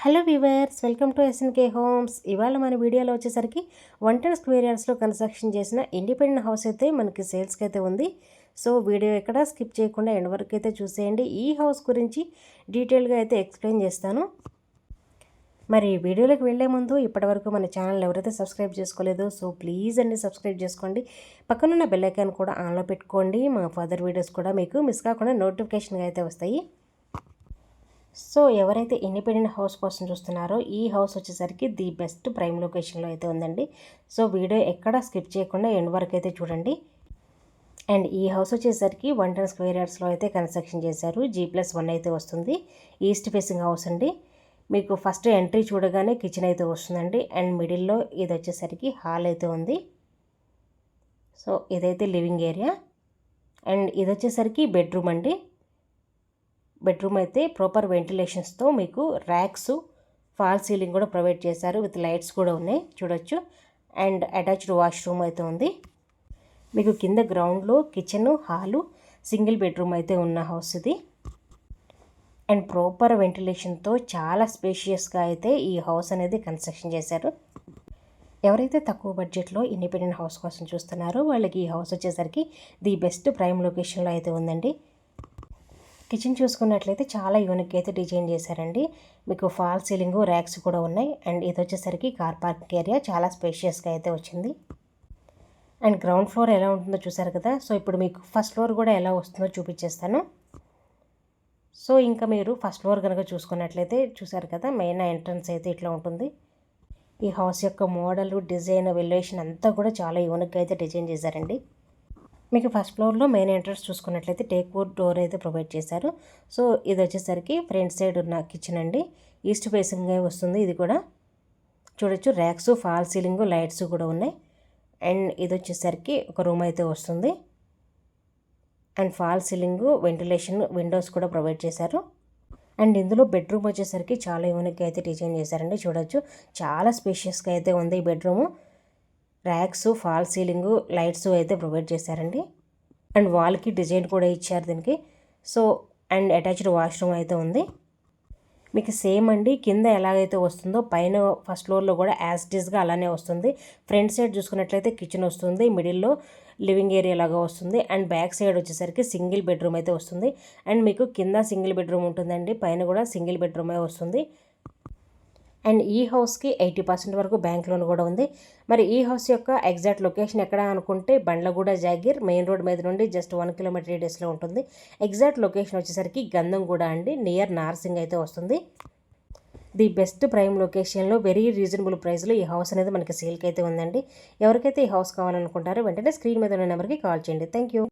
Hello viewers, welcome to SNK homes. ఇవాళ మన వీడియోలో వచ్చేసరికి 110 స్క్వేర్ యార్డ్స్లో కన్స్ట్రక్షన్ చేసిన ఇండిపెండెంట్ హౌస్ అయితే మనకి సేల్స్కి అయితే ఉంది. సో వీడియో ఎక్కడ స్కిప్ చేయకుండా ఎండ్ వరకు అయితే చూసేయండి. ఈ హౌస్ గురించి డీటెయిల్గా అయితే ఎక్స్ప్లెయిన్ చేస్తాను. మరి వీడియోలోకి వెళ్లే ముందు ఇప్పటివరకు మన ఛానల్ ఎవరైతే సబ్స్క్రైబ్ చేసుకోలేదో సో ప్లీజ్ అండి సబ్స్క్రైబ్ చేసుకోండి. పక్కనున్న బెల్ ఐకాన్ కూడా ఆన్లో పెట్టుకోండి. మా ఫర్దర్ వీడియోస్ కూడా మీకు మిస్ కాకుండా నోటిఫికేషన్గా అయితే వస్తాయి. సో ఎవరైతే ఇండిపెండెంట్ హౌస్ కోసం చూస్తున్నారో ఈ హౌస్ వచ్చేసరికి ది బెస్ట్ ప్రైమ్ లొకేషన్లో అయితే ఉందండి. సో వీడియో ఎక్కడ స్కిప్ చేయకుండా ఎండ్ వరకు అయితే చూడండి. అండ్ ఈ హౌస్ వచ్చేసరికి 110 స్క్వేర్ యార్డ్స్లో అయితే కన్స్ట్రక్షన్ చేశారు. G+1 అయితే వస్తుంది. ఈస్ట్ ఫేసింగ్ హౌస్ అండి. మీకు ఫస్ట్ ఎంట్రీ చూడగానే కిచెన్ అయితే వస్తుందండి. అండ్ మిడిల్లో ఇది వచ్చేసరికి హాల్ అయితే ఉంది. సో ఇదైతే లివింగ్ ఏరియా. అండ్ ఇది వచ్చేసరికి బెడ్రూమ్ అండి. బెడ్రూమ్ అయితే ప్రాపర్ వెంటిలేషన్స్తో మీకు ర్యాక్స్, ఫాల్ సీలింగ్ కూడా ప్రొవైడ్ చేశారు. విత్ లైట్స్ కూడా ఉన్నాయి చూడొచ్చు. అండ్ అటాచ్డ్ వాష్రూమ్ అయితే ఉంది. మీకు కింద గ్రౌండ్లో కిచెన్, హాలు, సింగిల్ బెడ్రూమ్ అయితే ఉన్న హౌస్ ఇది. అండ్ ప్రాపర్ వెంటిలేషన్తో చాలా స్పేషియస్గా అయితే ఈ హౌస్ అనేది కన్స్ట్రక్షన్ చేశారు. ఎవరైతే తక్కువ బడ్జెట్లో ఇండిపెండెంట్ హౌస్ కోసం చూస్తున్నారో వాళ్ళకి ఈ హౌస్ వచ్చేసరికి ది బెస్ట్ ప్రైమ్ లొకేషన్లో అయితే ఉందండి. కిచెన్ చూసుకున్నట్లయితే చాలా యూనిక్ అయితే డిజైన్ చేశారండి. మీకు ఫాల్ సీలింగ్, ర్యాక్స్ కూడా ఉన్నాయి. అండ్ ఇది వచ్చేసరికి కార్ పార్కింగ్ ఏరియా చాలా స్పేషియస్గా అయితే వచ్చింది. అండ్ గ్రౌండ్ ఫ్లోర్ ఎలా ఉంటుందో చూసారు కదా. సో ఇప్పుడు మీకు ఫస్ట్ ఫ్లోర్ కూడా ఎలా వస్తుందో చూపించేస్తాను. సో ఇంకా మీరు ఫస్ట్ ఫ్లోర్ కనుక చూసుకున్నట్లయితే చూసారు కదా, మెయిన్ ఎంట్రన్స్ అయితే ఇట్లా ఉంటుంది. ఈ హౌస్ యొక్క మోడల్, డిజైన్, వెల్యుయేషన్ అంతా కూడా చాలా యూనిక్గా అయితే డిజైన్ చేశారండి. మీకు ఫస్ట్ ఫ్లోర్లో మెయిన్ ఎంట్రన్స్ చూసుకున్నట్లయితే టేక్ వుడ్ డోర్ అయితే ప్రొవైడ్ చేశారు. సో ఇది వచ్చేసరికి ఫ్రంట్ సైడ్ ఉన్న కిచెన్ అండి. ఈస్ట్ ఫేసింగ్ వస్తుంది. ఇది కూడా చూడొచ్చు. ర్యాక్స్, ఫాల్ సీలింగ్, లైట్స్ కూడా ఉన్నాయి. అండ్ ఇది వచ్చేసరికి ఒక రూమ్ అయితే వస్తుంది. And fall ceiling, ventilation, Windows కూడా ప్రొవైడ్ చేశారు. అండ్ ఇందులో బెడ్రూమ్ వచ్చేసరికి చాలా యూనిక్గా అయితే డిజైన్ చేశారండి. చూడొచ్చు, చాలా స్పేషియస్గా అయితే ఉంది ఈ bedroom. Racks, fall ceiling, lights అయితే ప్రొవైడ్ చేశారండి. అండ్ వాల్కి డిజైన్ కూడా ఇచ్చారు దీనికి. సో అండ్ అటాచ్డ్ వాష్రూమ్ అయితే ఉంది. మీకు సేమ్ అండి కింద ఎలాగైతే వస్తుందో పైన ఫస్ట్ ఫ్లోర్లో కూడా యాజ్ ఇట్ ఈస్గా అలానే వస్తుంది. ఫ్రంట్ సైడ్ చూసుకున్నట్లయితే కిచెన్ వస్తుంది. మిడిల్లో లివింగ్ ఏరియా లాగా వస్తుంది. అండ్ బ్యాక్ సైడ్ వచ్చేసరికి సింగిల్ బెడ్రూమ్ అయితే వస్తుంది. అండ్ మీకు కింద సింగిల్ బెడ్రూమ్ ఉంటుందండి, పైన కూడా సింగిల్ బెడ్రూమే వస్తుంది. అండ్ ఈ హౌస్కి 80% వరకు బ్యాంక్ లోన్ కూడా ఉంది. మరి ఈ హౌస్ యొక్క ఎగ్జాక్ట్ లొకేషన్ ఎక్కడ అనుకుంటే బండ్లగూడ జాగీర్ మెయిన్ రోడ్ మీద నుండి జస్ట్ 1 కిలోమీటర్ రేడియస్లో ఉంటుంది. ఎగ్జాక్ట్ లొకేషన్ వచ్చేసరికి గంధంగూడ అండి, నియర్ నార్సింగ్ అయితే వస్తుంది. ది బెస్ట్ ప్రైమ్ లొకేషన్లో వెరీ రీజనబుల్ ప్రైస్లో ఈ హౌస్ అనేది మనకి సేల్కి అయితే ఉందండి. ఎవరికైతే ఈ హౌస్ కావాలనుకుంటారో వెంటనే స్క్రీన్ మీద ఉన్న నెంబర్కి కాల్ చేయండి. Thank you.